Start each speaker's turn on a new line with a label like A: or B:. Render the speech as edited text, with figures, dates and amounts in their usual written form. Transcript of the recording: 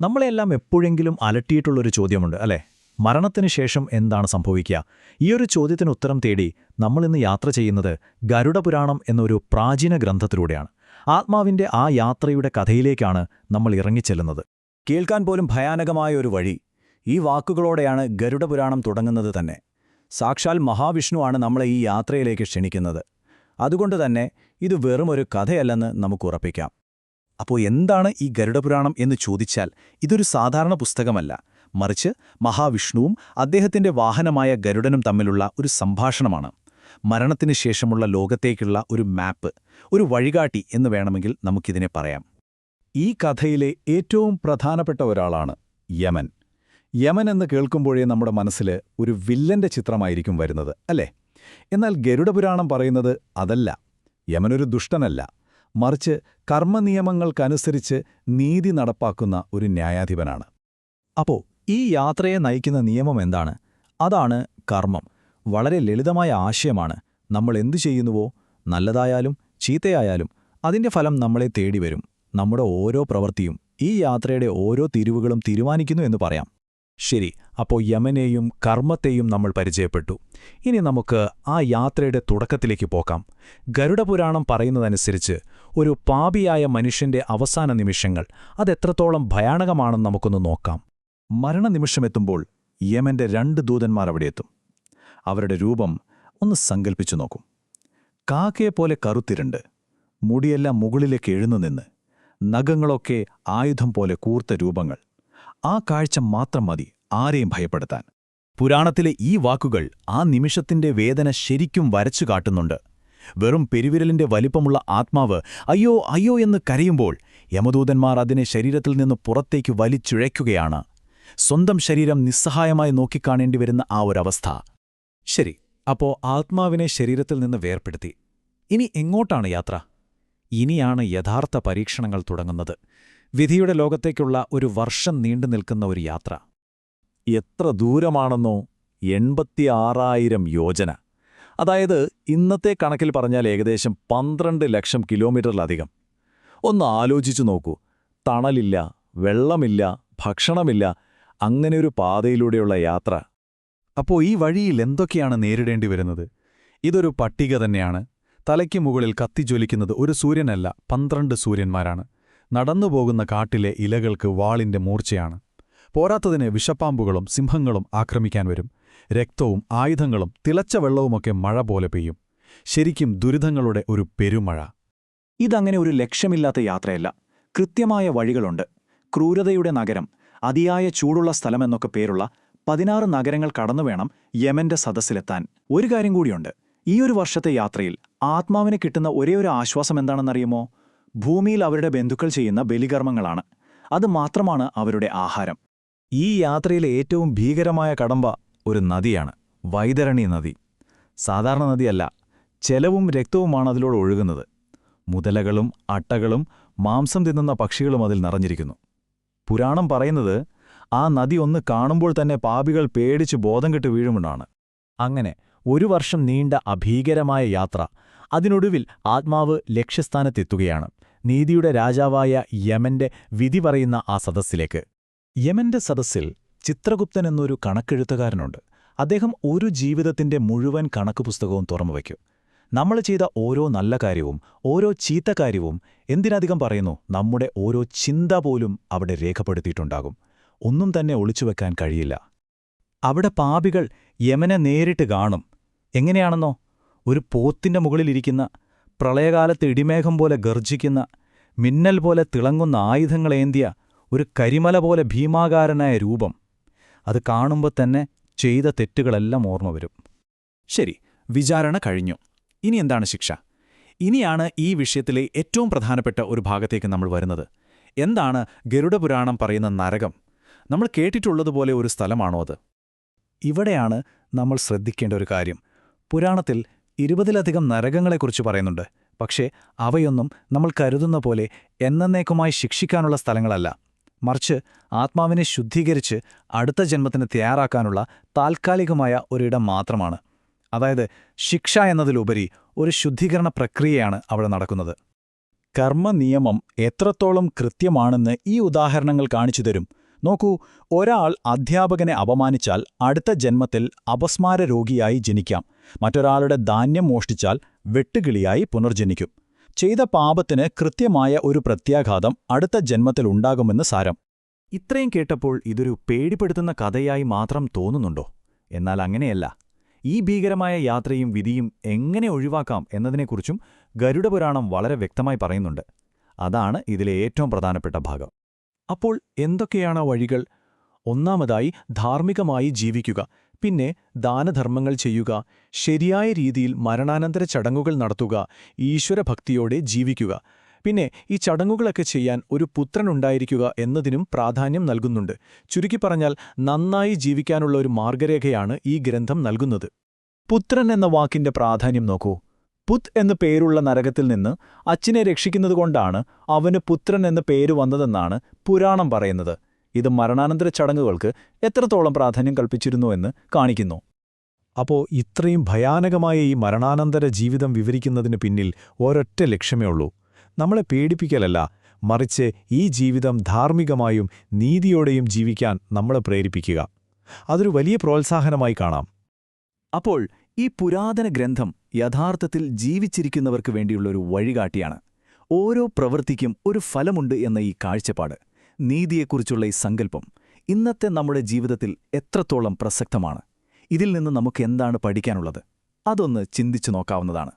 A: നമ്മളെല്ലാം എപ്പോഴെങ്കിലും അലട്ടിയിട്ടുള്ളൊരു ചോദ്യമുണ്ട് അല്ലേ? മരണത്തിന് ശേഷം എന്താണ് സംഭവിക്കുക? ഈയൊരു ചോദ്യത്തിന് ഉത്തരം തേടി നമ്മളിന്ന് യാത്ര ചെയ്യുന്നത് ഗരുഡപുരാണം എന്നൊരു പ്രാചീന ഗ്രന്ഥത്തിലൂടെയാണ്. ആത്മാവിന്റെ ആ യാത്രയുടെ കഥയിലേക്കാണ് നമ്മൾ ഇറങ്ങിച്ചെല്ലുന്നത്. കേൾക്കാൻ പോലും ഭയാനകമായ ഒരു വഴി. ഈ വാക്കുകളോടെയാണ് ഗരുഡപുരാണം തുടങ്ങുന്നത് തന്നെ. സാക്ഷാൽ മഹാവിഷ്ണുവാണ് നമ്മളെ ഈ യാത്രയിലേക്ക് ക്ഷണിക്കുന്നത്. അതുകൊണ്ടുതന്നെ ഇത് വെറുമൊരു കഥയല്ലെന്ന് നമുക്കുറപ്പിക്കാം. അപ്പോൾ എന്താണ് ഈ ഗരുഡപുരാണം എന്ന് ചോദിച്ചാൽ ഇതൊരു സാധാരണ പുസ്തകമല്ല, മറിച്ച് മഹാവിഷ്ണുവും അദ്ദേഹത്തിന്റെ വാഹനമായ ഗരുഡനും തമ്മിലുള്ള ഒരു സംഭാഷണമാണ്. മരണത്തിന് ശേഷമുള്ള ലോകത്തേക്കുള്ള ഒരു മാപ്പ്, ഒരു വഴികാട്ടി എന്ന് വേണമെങ്കിൽ നമുക്കിതിനെ പറയാം. ഈ കഥയിലെ ഏറ്റവും പ്രധാനപ്പെട്ട ഒരാളാണ് യമൻ. യമൻ എന്ന് കേൾക്കുമ്പോഴേ നമ്മുടെ മനസ്സിൽ ഒരു വില്ലന്റെ ചിത്രമായിരിക്കും വരുന്നത്, അല്ലേ? എന്നാൽ ഗരുഡപുരാണം പറയുന്നത് അതല്ല. യമനൊരു ദുഷ്ടനല്ല, മറിച്ച് കർമ്മനിയമങ്ങൾക്കനുസരിച്ച് നീതി നടപ്പാക്കുന്ന ഒരു ന്യായാധിപനാണ്. അപ്പോൾ ഈ യാത്രയെ നയിക്കുന്ന നിയമം എന്താണ്? അതാണ് കർമ്മം. വളരെ ലളിതമായ ആശയമാണ്. നമ്മൾ എന്തു ചെയ്യുന്നുവോ, നല്ലതായാലും ചീത്തയായാലും അതിന്റെ ഫലം നമ്മളെ തേടിവരും. നമ്മുടെ ഓരോ പ്രവൃത്തിയും ഈ യാത്രയുടെ ഓരോ തിരിവുകളും തീരുമാനിക്കുന്നു എന്ന് പറയാം. ശരി, അപ്പോൾ യമനെയും കർമ്മത്തെയും നമ്മൾ പരിചയപ്പെട്ടു. ഇനി നമുക്ക് ആ യാത്രയുടെ തുടക്കത്തിലേക്ക് പോകാം. ഗരുഡപുരാണം പറയുന്നതനുസരിച്ച് ഒരു പാപിയായ മനുഷ്യന്റെ അവസാന നിമിഷങ്ങൾ അതെത്രത്തോളം ഭയാനകമാണെന്ന് നമുക്കൊന്ന് നോക്കാം. മരണനിമിഷമെത്തുമ്പോൾ യമന്റെ 2 ദൂതന്മാർ അവിടെയെത്തും. അവരുടെ രൂപം ഒന്ന് സങ്കൽപ്പിച്ചു നോക്കും. കാക്കയെപ്പോലെ കറുത്തിരണ്ട്, മുടിയെല്ലാം മുകളിലേക്ക് എഴുന്നുനിന്ന്, നഖങ്ങളൊക്കെ ആയുധം പോലെ കൂർത്ത രൂപങ്ങൾ. ആ കാഴ്ച മാത്രം മതി ആരെയും ഭയപ്പെടുത്താൻ. പുരാണത്തിലെ ഈ വാക്കുകൾ ആ നിമിഷത്തിന്റെ വേദന ശരിക്കും വരച്ചു കാട്ടുന്നുണ്ട്. വെറും പെരുവിരലിന്റെ വലിപ്പമുള്ള ആത്മാവ് അയ്യോ അയ്യോ എന്ന് കരയുമ്പോൾ യമദൂതന്മാർ അതിനെ ശരീരത്തിൽ നിന്ന് പുറത്തേക്ക് വലിച്ചിഴയ്ക്കുകയാണ്. സ്വന്തം ശരീരം നിസ്സഹായമായി നോക്കിക്കാണേണ്ടി വരുന്ന ആ ഒരവസ്ഥ. ശരി, അപ്പോ ആത്മാവിനെ ശരീരത്തിൽ നിന്ന് വേർപെടുത്തി. ഇനി എങ്ങോട്ടാണ് യാത്ര? ഇനിയാണ് യഥാർത്ഥ പരീക്ഷണങ്ങൾ തുടങ്ങുന്നത്. വിധിയുടെ ലോകത്തേക്കുള്ള ഒരു വർഷം നീണ്ടു നിൽക്കുന്ന ഒരു യാത്ര. എത്ര ദൂരമാണെന്നോ? 86,000 യോജന. അതായത് ഇന്നത്തെ കണക്കിൽ പറഞ്ഞാൽ ഏകദേശം 12 ലക്ഷം കിലോമീറ്ററിലധികം. ഒന്ന് ആലോചിച്ചു നോക്കൂ. തണലില്ല, വെള്ളമില്ല, ഭക്ഷണമില്ല, അങ്ങനെയൊരു പാതയിലൂടെയുള്ള യാത്ര. അപ്പോൾ ഈ വഴിയിൽ എന്തൊക്കെയാണ് നേരിടേണ്ടി വരുന്നത്? ഇതൊരു പട്ടിക തന്നെയാണ്. തലയ്ക്ക് മുകളിൽ കത്തിജ്വലിക്കുന്നത് ഒരു സൂര്യനല്ല, 12 സൂര്യന്മാരാണ്. നടന്നുപോകുന്ന കാട്ടിലെ ഇലകൾക്ക് വാളിന്റെ മൂർച്ചയാണ്. പോരാത്തതിന് വിഷപ്പാമ്പുകളും സിംഹങ്ങളും ആക്രമിക്കാൻ വരും. രക്തവും ആയുധങ്ങളും തിളച്ച വെള്ളവുമൊക്കെ മഴ പോലെ പെയ്യും. ശരിക്കും ദുരിതങ്ങളുടെ ഒരു പെരുമഴ. ഇതങ്ങനെ ഒരു ലക്ഷ്യമില്ലാത്ത യാത്രയല്ല. കൃത്യമായ വഴികളുണ്ട്. ക്രൂരതയുടെ നഗരം, അതിയായ ചൂടുള്ള സ്ഥലമെന്നൊക്കെ പേരുള്ള 16 നഗരങ്ങൾ കടന്നുവേണം യമന്റെ സദസ്സിലെത്താൻ. ഒരു കാര്യം കൂടിയുണ്ട്. ഈയൊരു വർഷത്തെ യാത്രയിൽ ആത്മാവിന് കിട്ടുന്ന ഒരേയൊരു ആശ്വാസം എന്താണെന്നറിയുമോ? ഭൂമിയിൽ അവരുടെ ബന്ധുക്കൾ ചെയ്യുന്ന ബലികർമ്മങ്ങളാണ്. അത് മാത്രമാണ് അവരുടെ ആഹാരം. ഈ യാത്രയിലെ ഏറ്റവും ഭീകരമായ കടമ്പ ഒരു നദിയാണ്, വൈതരണി നദി. സാധാരണ നദിയല്ല, ചെലവും രക്തവുമാണ് അതിലൂടെ ഒഴുകുന്നത്. മുതലകളും അട്ടകളും മാംസം തിന്നുന്ന പക്ഷികളും അതിൽ നിറഞ്ഞിരിക്കുന്നു. പുരാണം പറയുന്നത് ആ നദി ഒന്ന് കാണുമ്പോൾ തന്നെ പാപികൾ പേടിച്ച് ബോധം കെട്ട് വീഴുമെന്നാണ്. അങ്ങനെ 1 വർഷം നീണ്ട അഭീകരമായ യാത്ര. അതിനൊടുവിൽ ആത്മാവ് ലക്ഷ്യസ്ഥാനത്തെത്തുകയാണ്, നീതിയുടെ രാജാവായ യമന്റെ വിധി പറയുന്ന ആ സദസ്സിലേക്ക്. യമന്റെ സദസ്സിൽ ചിത്രഗുപ്തൻ എന്നൊരു കണക്കെഴുത്തുകാരനുണ്ട്. അദ്ദേഹം ഒരു ജീവിതത്തിന്റെ മുഴുവൻ കണക്ക് പുസ്തകവും തുറന്നുവയ്ക്കും. നമ്മൾ ചെയ്ത ഓരോ നല്ല കാര്യവും ഓരോ ചീത്ത കാര്യവും, എന്തിനധികം പറയുന്നു, നമ്മുടെ ഓരോ ചിന്ത പോലും അവിടെ രേഖപ്പെടുത്തിയിട്ടുണ്ടാകും. ഒന്നും തന്നെ ഒളിച്ചുവെക്കാൻ കഴിയില്ല. അവിടെ പാപികൾ യമനെ നേരിട്ട് കാണും. എങ്ങനെയാണെന്നോ? ഒരു പോത്തിന്റെ മുകളിലിരിക്കുന്ന, പ്രളയകാലത്ത് ഇടിമേഘം പോലെ ഗർജിക്കുന്ന, മിന്നൽ പോലെ തിളങ്ങുന്ന ആയുധങ്ങളേന്തിയ ഒരു കരിമല പോലെ ഭീമാകാരനായ രൂപം. അത് കാണുമ്പോൾ തന്നെ ചെയ്ത തെറ്റുകളെല്ലാം ഓർമ്മ വരും. ശരി, വിചാരണ കഴിഞ്ഞു. ഇനി എന്താണ് ശിക്ഷ? ഇനിയാണ് ഈ വിഷയത്തിലെ ഏറ്റവും പ്രധാനപ്പെട്ട ഒരു ഭാഗത്തേക്ക് നമ്മൾ വരുന്നത്. എന്താണ് ഗരുഡപുരാണം പറയുന്ന നരകം? നമ്മൾ കേട്ടിട്ടുള്ളതുപോലെ ഒരു സ്ഥലമാണോ അത്? ഇവിടെയാണ് നമ്മൾ ശ്രദ്ധിക്കേണ്ട ഒരു കാര്യം. പുരാണത്തിൽ 20ലധികം നരകങ്ങളെക്കുറിച്ച് പറയുന്നുണ്ട്. പക്ഷേ അവയൊന്നും നമ്മൾ കരുതുന്ന പോലെ എന്നേക്കുമായി ശിക്ഷിക്കാനുള്ള സ്ഥലങ്ങളല്ല, മറിച്ച് ആത്മാവിനെ ശുദ്ധീകരിച്ച് അടുത്ത ജന്മത്തിന് തയ്യാറാക്കാനുള്ള താൽക്കാലികമായ ഒരിടം മാത്രമാണ്. അതായത് ശിക്ഷ എന്നതിലുപരി ഒരു ശുദ്ധീകരണ പ്രക്രിയയാണ് അവിടെ നടക്കുന്നത്.
B: കർമ്മനിയമം എത്രത്തോളം കൃത്യമാണെന്ന് ഈ ഉദാഹരണങ്ങൾ കാണിച്ചു തരും. നോക്കൂ, ഒരാൾ അധ്യാപകനെ അപമാനിച്ചാൽ അടുത്ത ജന്മത്തിൽ അപസ്മാര രോഗിയായി ജനിക്കാം. മറ്റൊരാളുടെ ധാന്യം മോഷ്ടിച്ചാൽ വെട്ടുകിളിയായി പുനർജനിക്കും. ചെയ്ത പാപത്തിന് കൃത്യമായ ഒരു പ്രത്യാഘാതം അടുത്ത ജന്മത്തിൽ ഉണ്ടാകുമെന്ന് സാരം.
A: ഇത്രയും കേട്ടപ്പോൾ ഇതൊരു പേടിപ്പെടുത്തുന്ന കഥയായി മാത്രം തോന്നുന്നുണ്ടോ? എന്നാൽ അങ്ങനെയല്ല. ഈ ഭീകരമായ യാത്രയും വിധിയും എങ്ങനെ ഒഴിവാക്കാം എന്നതിനെക്കുറിച്ചും ഗരുഡപുരാണം വളരെ വ്യക്തമായി പറയുന്നുണ്ട്. അതാണ് ഇതിലെ ഏറ്റവും പ്രധാനപ്പെട്ട ഭാഗം. അപ്പോൾ എന്തൊക്കെയാണ് വഴികൾ? ഒന്നാമതായി ധാർമ്മികമായി ജീവിക്കുക, പിന്നെ ദാനധർമ്മങ്ങൾ ചെയ്യുക, ശരിയായ രീതിയിൽ മരണാനന്തര ചടങ്ങുകൾ നടത്തുക, ഈശ്വരഭക്തിയോടെ ജീവിക്കുക. പിന്നെ ഈ ചടങ്ങുകളൊക്കെ ചെയ്യാൻ ഒരു പുത്രനുണ്ടായിരിക്കുക എന്നതിനും പ്രാധാന്യം നൽകുന്നുണ്ട്. ചുരുക്കി പറഞ്ഞാൽ നന്നായി ജീവിക്കാനുള്ള ഒരു മാർഗരേഖയാണ് ഈ ഗ്രന്ഥം നൽകുന്നത്.
B: പുത്രൻ എന്ന വാക്കിന്റെ പ്രാധാന്യം നോക്കൂ. പുത് എന്നു പേരുള്ള നരകത്തിൽ നിന്ന് അച്ഛനെ രക്ഷിക്കുന്നതുകൊണ്ടാണ് അവന് പുത്രൻ എന്ന പേര് വന്നതെന്നാണ് പുരാണം പറയുന്നത്. ഇത് മരണാനന്തര ചടങ്ങുകൾക്ക് എത്രത്തോളം പ്രാധാന്യം കൽപ്പിച്ചിരുന്നുവെന്ന് കാണിക്കുന്നു.
A: അപ്പോൾ ഇത്രയും ഭയാനകമായ ഈ മരണാനന്തര ജീവിതം വിവരിക്കുന്നതിന് പിന്നിൽ ഒരൊറ്റ ലക്ഷ്യമേ ഉള്ളൂ. നമ്മളെ പേടിപ്പിക്കലല്ല, മറിച്ച് ഈ ജീവിതം ധാർമ്മികമായും നീതിയോടെയും ജീവിക്കാൻ നമ്മളെ പ്രേരിപ്പിക്കുക. അതൊരു വലിയ പ്രോത്സാഹനമായി കാണാം.
B: അപ്പോൾ ഈ പുരാതന ഗ്രന്ഥം യഥാർത്ഥത്തിൽ ജീവിച്ചിരിക്കുന്നവർക്ക് വേണ്ടിയുള്ളൊരു വഴികാട്ടിയാണ്. ഓരോ പ്രവൃത്തിക്കും ഒരു ഫലമുണ്ട് എന്ന ഈ കാഴ്ചപ്പാട്, നീതിയെക്കുറിച്ചുള്ള ഈ സങ്കല്പം ഇന്നത്തെ നമ്മുടെ ജീവിതത്തിൽ എത്രത്തോളം പ്രസക്തമാണ്? ഇതിൽ നിന്ന് നമുക്ക് എന്താണ് പഠിക്കാനുള്ളത്? അതൊന്ന് ചിന്തിച്ചു നോക്കാവുന്നതാണ്.